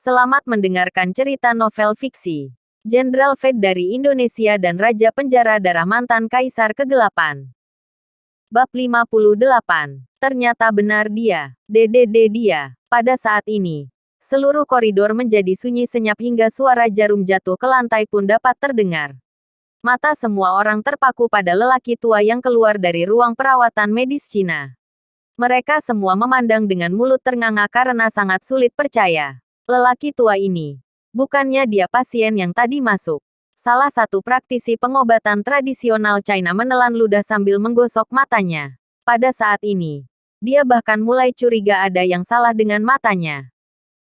Selamat mendengarkan cerita novel fiksi. Jenderal Fed dari Indonesia dan Raja Penjara Darah Mantan Kaisar Kegelapan. Bab 58. Ternyata benar dia. Dia. Pada saat ini, seluruh koridor menjadi sunyi senyap hingga suara jarum jatuh ke lantai pun dapat terdengar. Mata semua orang terpaku pada lelaki tua yang keluar dari ruang perawatan medis Cina. Mereka semua memandang dengan mulut ternganga karena sangat sulit percaya. Lelaki tua ini, bukannya dia pasien yang tadi masuk. Salah satu praktisi pengobatan tradisional China menelan ludah sambil menggosok matanya. Pada saat ini, dia bahkan mulai curiga ada yang salah dengan matanya.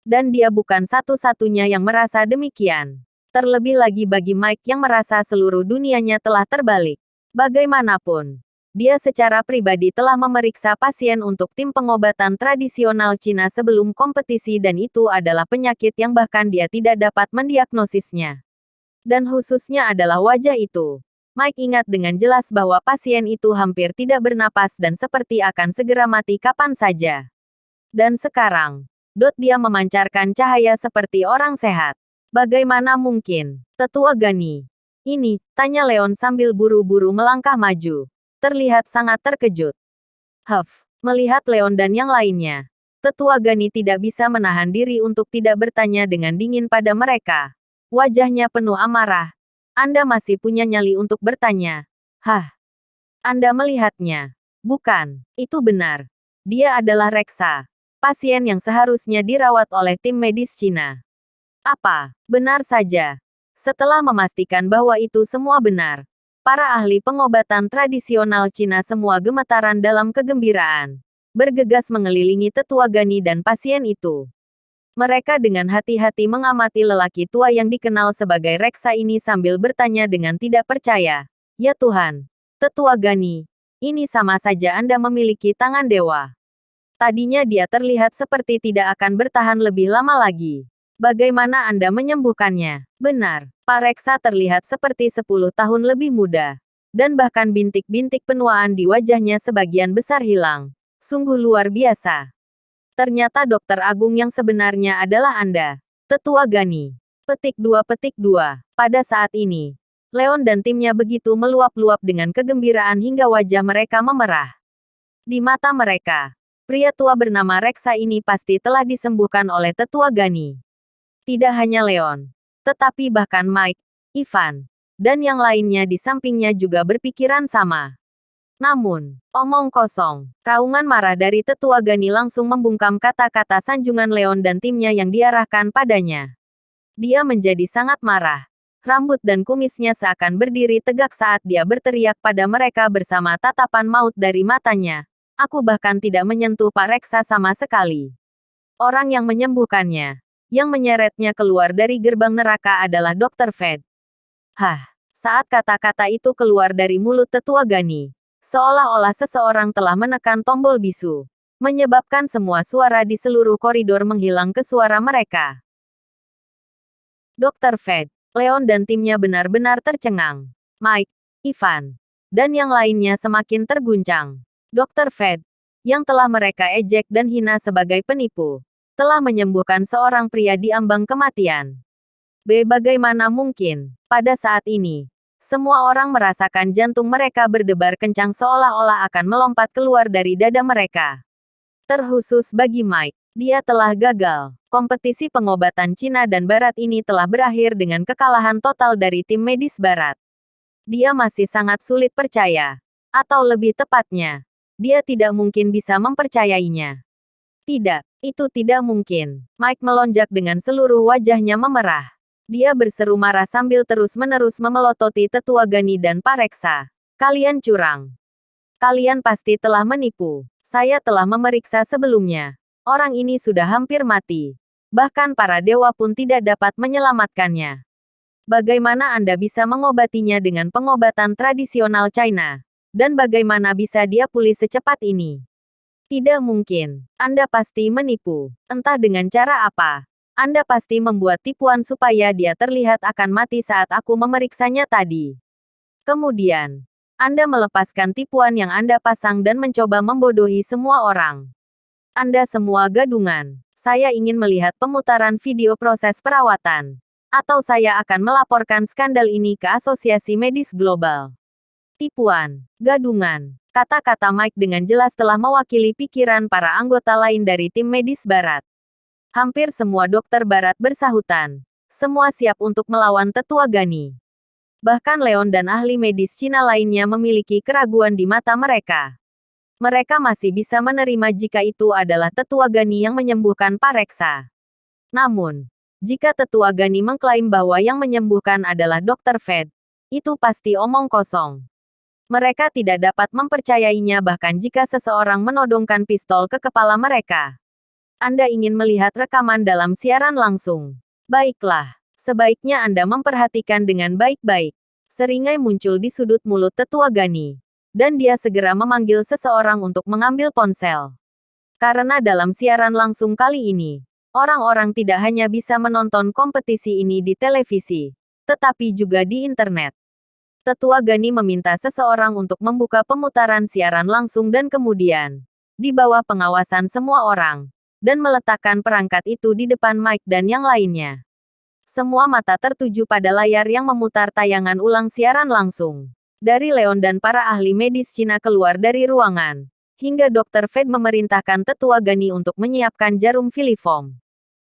Dan dia bukan satu-satunya yang merasa demikian. Terlebih lagi bagi Mike yang merasa seluruh dunianya telah terbalik. Bagaimanapun, dia secara pribadi telah memeriksa pasien untuk tim pengobatan tradisional Cina sebelum kompetisi dan itu adalah penyakit yang bahkan dia tidak dapat mendiagnosisnya. Dan khususnya adalah wajah itu. Mike ingat dengan jelas bahwa pasien itu hampir tidak bernapas dan seperti akan segera mati kapan saja. Dan sekarang, dia memancarkan cahaya seperti orang sehat. Bagaimana mungkin? Tetua Gani. Ini, tanya Leon sambil buru-buru melangkah maju. Terlihat sangat terkejut. Melihat Leon dan yang lainnya, Tetua Gani tidak bisa menahan diri untuk tidak bertanya dengan dingin pada mereka. Wajahnya penuh amarah. Anda masih punya nyali untuk bertanya. Anda melihatnya. Bukan, itu benar. Dia adalah Reksa, pasien yang seharusnya dirawat oleh tim medis Cina. Apa? Benar saja. Setelah memastikan bahwa itu semua benar, para ahli pengobatan tradisional Cina semua gemetaran dalam kegembiraan. Bergegas mengelilingi Tetua Gani dan pasien itu. Mereka dengan hati-hati mengamati lelaki tua yang dikenal sebagai Reksa ini sambil bertanya dengan tidak percaya. Ya Tuhan, Tetua Gani, ini sama saja Anda memiliki tangan dewa. Tadinya dia terlihat seperti tidak akan bertahan lebih lama lagi. Bagaimana Anda menyembuhkannya? Benar, Pak Reksa terlihat seperti 10 tahun lebih muda. Dan bahkan bintik-bintik penuaan di wajahnya sebagian besar hilang. Sungguh luar biasa. Ternyata dokter agung yang sebenarnya adalah Anda, Tetua Gani. Petik 2. Pada saat ini, Leon dan timnya begitu meluap-luap dengan kegembiraan hingga wajah mereka memerah. Di mata mereka, pria tua bernama Reksa ini pasti telah disembuhkan oleh Tetua Gani. Tidak hanya Leon, tetapi bahkan Mike, Ivan, dan yang lainnya di sampingnya juga berpikiran sama. Namun, omong kosong, raungan marah dari Tetua Gani langsung membungkam kata-kata sanjungan Leon dan timnya yang diarahkan padanya. Dia menjadi sangat marah. Rambut dan kumisnya seakan berdiri tegak saat dia berteriak pada mereka bersama tatapan maut dari matanya. Aku bahkan tidak menyentuh Pak Reksa sama sekali. Orang yang menyembuhkannya, yang menyeretnya keluar dari gerbang neraka adalah Dr. Fed. Saat kata-kata itu keluar dari mulut Tetua Gani, seolah-olah seseorang telah menekan tombol bisu, menyebabkan semua suara di seluruh koridor menghilang ke suara mereka. Dr. Fed, Leon dan timnya benar-benar tercengang. Mike, Ivan, dan yang lainnya semakin terguncang. Dr. Fed, yang telah mereka ejek dan hina sebagai penipu, telah menyembuhkan seorang pria di ambang kematian. Bagaimana mungkin? Pada saat ini, semua orang merasakan jantung mereka berdebar kencang seolah-olah akan melompat keluar dari dada mereka. Terkhusus bagi Mike, dia telah gagal. Kompetisi pengobatan Cina dan Barat ini telah berakhir dengan kekalahan total dari tim medis Barat. Dia masih sangat sulit percaya. Atau lebih tepatnya, dia tidak mungkin bisa mempercayainya. Tidak, itu tidak mungkin. Mike melonjak dengan seluruh wajahnya memerah. Dia berseru marah sambil terus-menerus memelototi Tetua Gani dan Pak Reksa. Kalian curang. Kalian pasti telah menipu. Saya telah memeriksa sebelumnya. Orang ini sudah hampir mati. Bahkan para dewa pun tidak dapat menyelamatkannya. Bagaimana Anda bisa mengobatinya dengan pengobatan tradisional China? Dan bagaimana bisa dia pulih secepat ini? Tidak mungkin. Anda pasti menipu. Entah dengan cara apa. Anda pasti membuat tipuan supaya dia terlihat akan mati saat aku memeriksanya tadi. Kemudian, Anda melepaskan tipuan yang Anda pasang dan mencoba membodohi semua orang. Anda semua gadungan. Saya ingin melihat pemutaran video proses perawatan. Atau saya akan melaporkan skandal ini ke Asosiasi Medis Global. Tipuan, gadungan. Kata-kata Mike dengan jelas telah mewakili pikiran para anggota lain dari tim medis barat. Hampir semua dokter barat bersahutan. Semua siap untuk melawan tetua Gani. Bahkan Leon dan ahli medis Cina lainnya memiliki keraguan di mata mereka. Mereka masih bisa menerima jika itu adalah tetua Gani yang menyembuhkan Pak Reksa. Namun, jika tetua Gani mengklaim bahwa yang menyembuhkan adalah Dr. Fed, itu pasti omong kosong. Mereka tidak dapat mempercayainya bahkan jika seseorang menodongkan pistol ke kepala mereka. Anda ingin melihat rekaman dalam siaran langsung? Baiklah, sebaiknya Anda memperhatikan dengan baik-baik. Seringai muncul di sudut mulut tetua Gani. Dan dia segera memanggil seseorang untuk mengambil ponsel. Karena dalam siaran langsung kali ini, orang-orang tidak hanya bisa menonton kompetisi ini di televisi, tetapi juga di internet. Tetua Gani meminta seseorang untuk membuka pemutaran siaran langsung dan kemudian, di bawah pengawasan semua orang, dan meletakkan perangkat itu di depan Mike dan yang lainnya. Semua mata tertuju pada layar yang memutar tayangan ulang siaran langsung. Dari Leon dan para ahli medis Cina keluar dari ruangan, hingga Dr. Fed memerintahkan tetua Gani untuk menyiapkan jarum Filiform.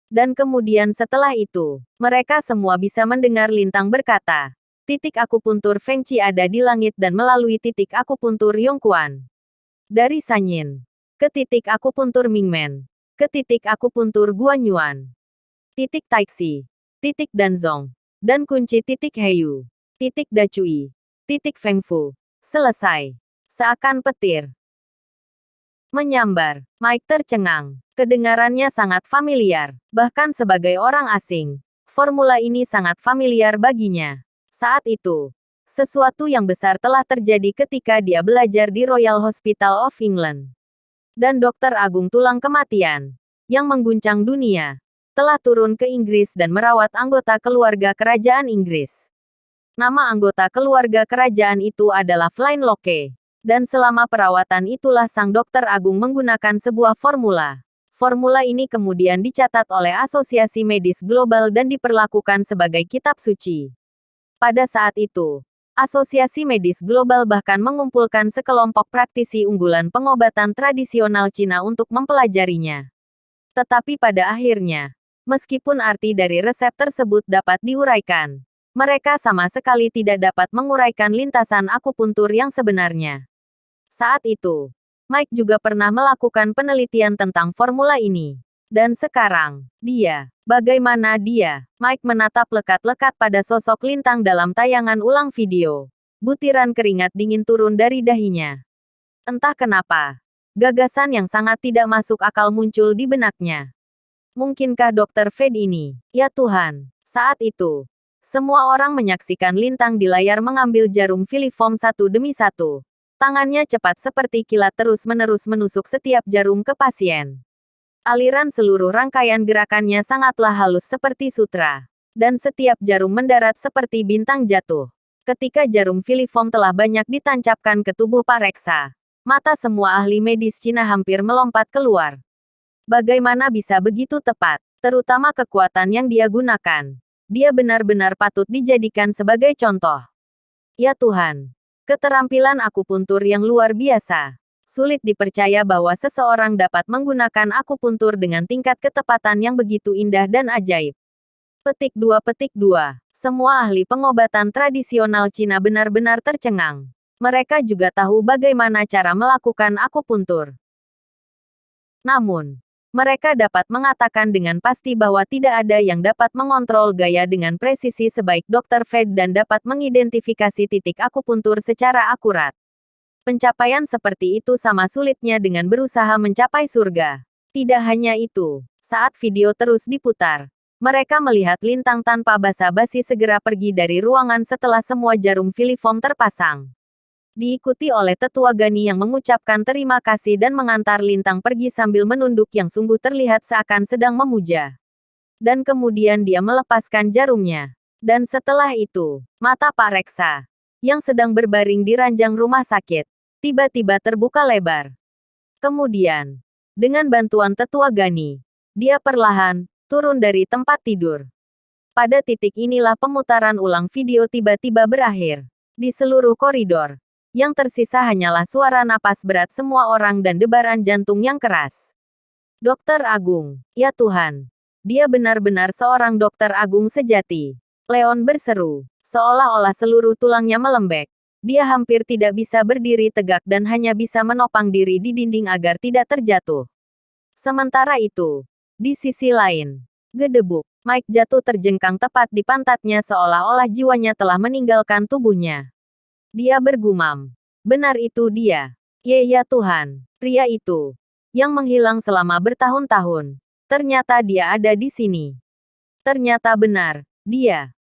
Dan kemudian setelah itu, mereka semua bisa mendengar Lintang berkata, titik akupuntur Feng Qi ada di langit dan melalui titik akupuntur Yongquan. Dari Sanyin, ke titik akupuntur Mingmen, ke titik akupuntur Guanyuan, titik Taixi, titik Danzong, dan kunci titik Heyu, titik Dacui, titik Fengfu. Selesai. Seakan petir menyambar, Mike tercengang. Kedengarannya sangat familiar, bahkan sebagai orang asing. Formula ini sangat familiar baginya. Saat itu, sesuatu yang besar telah terjadi ketika dia belajar di Royal Hospital of England. Dan dokter agung tulang kematian, yang mengguncang dunia, telah turun ke Inggris dan merawat anggota keluarga kerajaan Inggris. Nama anggota keluarga kerajaan itu adalah Flynn Locke. Dan selama perawatan itulah sang dokter agung menggunakan sebuah formula. Formula ini kemudian dicatat oleh Asosiasi Medis Global dan diperlakukan sebagai kitab suci. Pada saat itu, Asosiasi Medis Global bahkan mengumpulkan sekelompok praktisi unggulan pengobatan tradisional Cina untuk mempelajarinya. Tetapi pada akhirnya, meskipun arti dari resep tersebut dapat diuraikan, mereka sama sekali tidak dapat menguraikan lintasan akupuntur yang sebenarnya. Saat itu, Mike juga pernah melakukan penelitian tentang formula ini. Dan sekarang, bagaimana dia? Mike menatap lekat-lekat pada sosok Lintang dalam tayangan ulang video. Butiran keringat dingin turun dari dahinya. Entah kenapa, gagasan yang sangat tidak masuk akal muncul di benaknya. Mungkinkah Dr. Fed ini? Ya Tuhan, saat itu, semua orang menyaksikan Lintang di layar mengambil jarum Filiform satu demi satu. Tangannya cepat seperti kilat terus-menerus menusuk setiap jarum ke pasien. Aliran seluruh rangkaian gerakannya sangatlah halus seperti sutra. Dan setiap jarum mendarat seperti bintang jatuh. Ketika jarum Filiform telah banyak ditancapkan ke tubuh Pak Reksa, mata semua ahli medis Cina hampir melompat keluar. Bagaimana bisa begitu tepat, terutama kekuatan yang dia gunakan. Dia benar-benar patut dijadikan sebagai contoh. Ya Tuhan, keterampilan akupuntur yang luar biasa. Sulit dipercaya bahwa seseorang dapat menggunakan akupuntur dengan tingkat ketepatan yang begitu indah dan ajaib. Petik 2. Semua ahli pengobatan tradisional Cina benar-benar tercengang. Mereka juga tahu bagaimana cara melakukan akupuntur. Namun, mereka dapat mengatakan dengan pasti bahwa tidak ada yang dapat mengontrol gaya dengan presisi sebaik Dr. Fed dan dapat mengidentifikasi titik akupuntur secara akurat. Pencapaian seperti itu sama sulitnya dengan berusaha mencapai surga. Tidak hanya itu, saat video terus diputar, mereka melihat Lintang tanpa basa-basi segera pergi dari ruangan setelah semua jarum Filiform terpasang. Diikuti oleh tetua Gani yang mengucapkan terima kasih dan mengantar Lintang pergi sambil menunduk yang sungguh terlihat seakan sedang memuja. Dan kemudian dia melepaskan jarumnya. Dan setelah itu, mata Pak Reksa, yang sedang berbaring di ranjang rumah sakit, tiba-tiba terbuka lebar. Kemudian, dengan bantuan tetua Gani, Dia perlahan turun dari tempat tidur. Pada titik inilah pemutaran ulang video tiba-tiba berakhir. Di seluruh koridor, yang tersisa hanyalah suara napas berat semua orang dan debaran jantung yang keras. Dokter Agung, ya Tuhan. Dia benar-benar seorang dokter agung sejati. Leon berseru, seolah-olah seluruh tulangnya melembek. Dia hampir tidak bisa berdiri tegak dan hanya bisa menopang diri di dinding agar tidak terjatuh. Sementara itu, di sisi lain, gedebuk, Mike jatuh terjengkang tepat di pantatnya seolah-olah jiwanya telah meninggalkan tubuhnya. Dia bergumam, benar itu dia. Ya Tuhan, pria itu, yang menghilang selama bertahun-tahun. Ternyata dia ada di sini. Ternyata benar, dia.